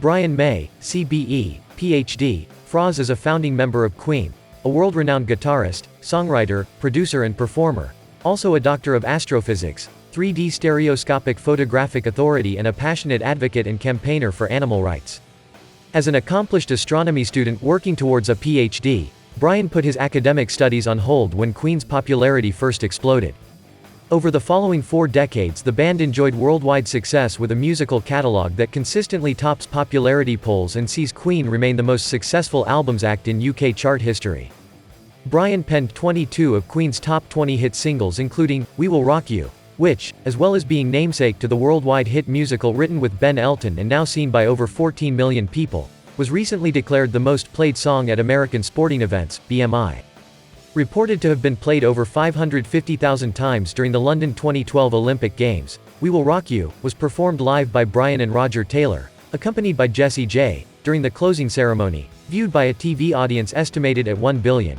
Brian May, CBE, Ph.D., Froz is a founding member of Queen, a world-renowned guitarist, songwriter, producer and performer, also a doctor of astrophysics, 3D stereoscopic photographic authority and a passionate advocate and campaigner for animal rights. As an accomplished astronomy student working towards a Ph.D., Brian put his academic studies on hold when Queen's popularity first exploded. Over the following 4 decades, the band enjoyed worldwide success with a musical catalog that consistently tops popularity polls and sees Queen remain the most successful albums act in UK chart history. Brian penned 22 of Queen's top 20 hit singles, including We Will Rock You, which, as well as being namesake to the worldwide hit musical written with Ben Elton and now seen by over 14 million people, was recently declared the most played song at American sporting events, BMI. Reported to have been played over 550,000 times during the London 2012 Olympic Games, We Will Rock You was performed live by Brian and Roger Taylor, accompanied by Jessie J, during the closing ceremony, viewed by a TV audience estimated at 1 billion.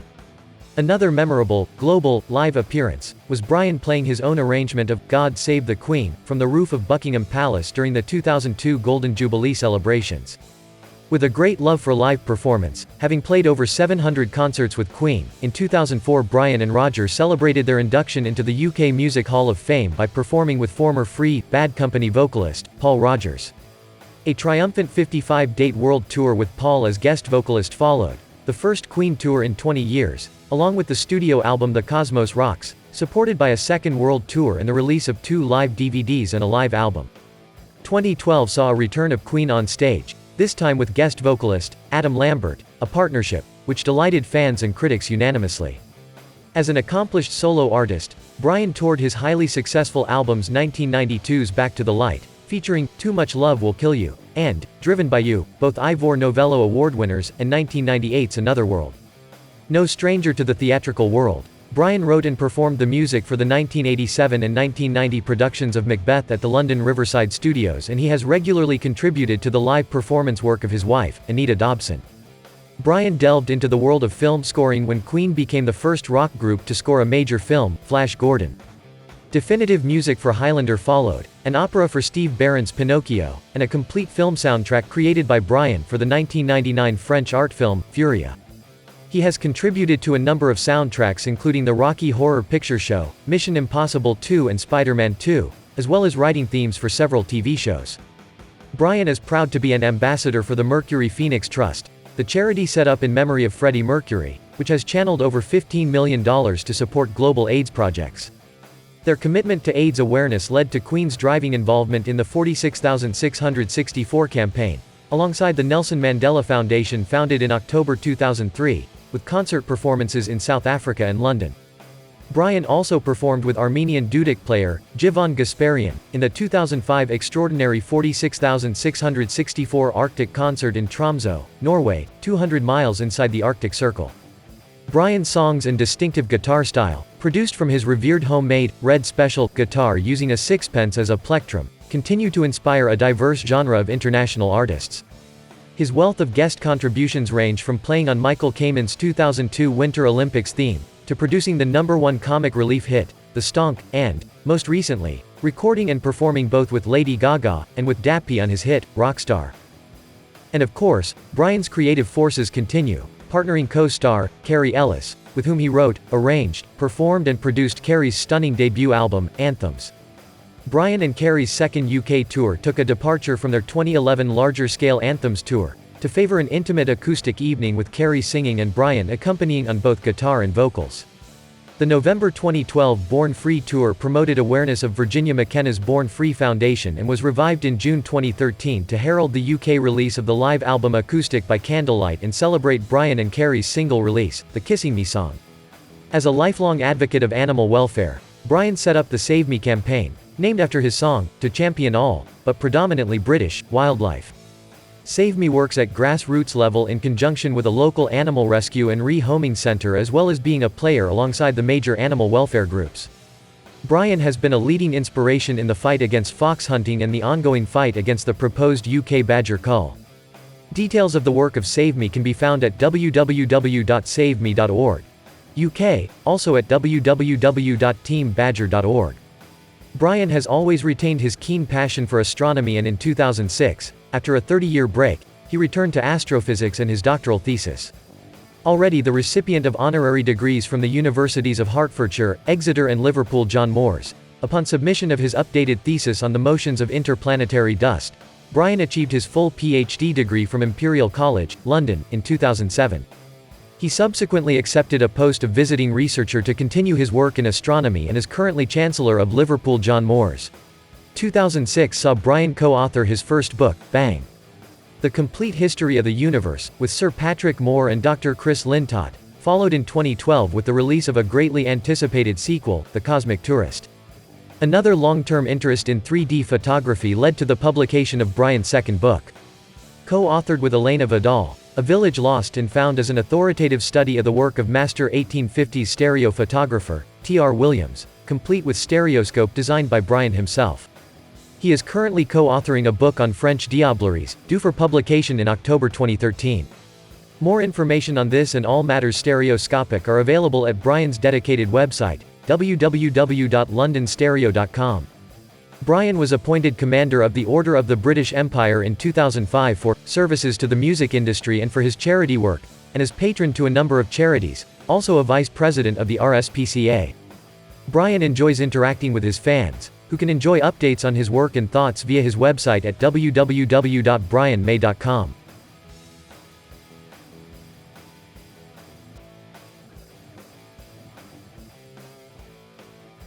Another memorable, global, live appearance, was Brian playing his own arrangement of God Save the Queen from the roof of Buckingham Palace during the 2002 Golden Jubilee celebrations. With a great love for live performance, having played over 700 concerts with Queen, in 2004 Brian and Roger celebrated their induction into the UK Music Hall of Fame by performing with former Free, Bad Company vocalist, Paul Rodgers. A triumphant 55-date world tour with Paul as guest vocalist followed, the first Queen tour in 20 years, along with the studio album The Cosmos Rocks, supported by a second world tour and the release of 2 live DVDs and a live album. 2012 saw a return of Queen on stage, this time with guest vocalist, Adam Lambert, a partnership, which delighted fans and critics unanimously. As an accomplished solo artist, Brian toured his highly successful albums 1992's Back to the Light, featuring Too Much Love Will Kill You, and Driven by You, both Ivor Novello Award winners, and 1998's Another World. No stranger to the theatrical world, Brian wrote and performed the music for the 1987 and 1990 productions of Macbeth at the London Riverside Studios, and he has regularly contributed to the live performance work of his wife, Anita Dobson. Brian delved into the world of film scoring when Queen became the first rock group to score a major film, Flash Gordon. Definitive music for Highlander followed, an opera for Steve Barron's Pinocchio, and a complete film soundtrack created by Brian for the 1999 French art film, Furia. He has contributed to a number of soundtracks including the Rocky Horror Picture Show, Mission Impossible 2 and Spider-Man 2, as well as writing themes for several TV shows. Brian is proud to be an ambassador for the Mercury Phoenix Trust, the charity set up in memory of Freddie Mercury, which has channeled over $15 million to support global AIDS projects. Their commitment to AIDS awareness led to Queen's driving involvement in the 46,664 campaign, alongside the Nelson Mandela Foundation founded in October 2003, with concert performances in South Africa and London. Brian also performed with Armenian duduk player, Jivan Gasparian, in the 2005 extraordinary 46,664 Arctic concert in Tromsø, Norway, 200 miles inside the Arctic Circle. Brian's songs and distinctive guitar style, produced from his revered homemade, red special, guitar using a sixpence as a plectrum, continue to inspire a diverse genre of international artists. His wealth of guest contributions range from playing on Michael Kamen's 2002 Winter Olympics theme, to producing the #1 comic relief hit, The Stonk, and, most recently, recording and performing both with Lady Gaga, and with Dappy on his hit, Rockstar. And of course, Brian's creative forces continue, partnering co-star, Carrie Ellis, with whom he wrote, arranged, performed and produced Carrie's stunning debut album, Anthems. Brian and Carrie's second UK tour took a departure from their 2011 larger-scale Anthems tour, to favor an intimate acoustic evening with Carrie singing and Brian accompanying on both guitar and vocals. The November 2012 Born Free tour promoted awareness of Virginia McKenna's Born Free Foundation and was revived in June 2013 to herald the UK release of the live album Acoustic by Candlelight and celebrate Brian and Carrie's single release, the Kissing Me song. As a lifelong advocate of animal welfare, Brian set up the Save Me campaign, named after his song, to champion all, but predominantly British, wildlife. Save Me works at grassroots level in conjunction with a local animal rescue and rehoming center as well as being a player alongside the major animal welfare groups. Brian has been a leading inspiration in the fight against fox hunting and the ongoing fight against the proposed UK badger cull. Details of the work of Save Me can be found at www.saveme.org. UK, also at www.teambadger.org. Brian has always retained his keen passion for astronomy, and in 2006, After a 30-year break, he returned to astrophysics and his doctoral thesis. Already the recipient of honorary degrees from the universities of Hertfordshire, Exeter and Liverpool John Moores. Upon submission of his updated thesis on the motions of interplanetary dust, Brian achieved his full PhD degree from Imperial College, London, in 2007. He subsequently accepted a post of visiting researcher to continue his work in astronomy and is currently Chancellor of Liverpool John Moores. 2006 saw Brian co-author his first book, Bang! The Complete History of the Universe, with Sir Patrick Moore and Dr. Chris Lintott, followed in 2012 with the release of a greatly anticipated sequel, The Cosmic Tourist. Another long-term interest in 3D photography led to the publication of Brian's second book. Co-authored with Elena Vidal, A Village Lost and Found is an authoritative study of the work of master 1850s stereo photographer, T.R. Williams, complete with stereoscope designed by Brian himself. He is currently co-authoring a book on French diableries, due for publication in October 2013. More information on this and all matters stereoscopic are available at Brian's dedicated website, www.londonstereo.com. Brian was appointed Commander of the Order of the British Empire in 2005 for services to the music industry and for his charity work, and is patron to a number of charities, also a Vice President of the RSPCA. Brian enjoys interacting with his fans, who can enjoy updates on his work and thoughts via his website at www.brianmay.com.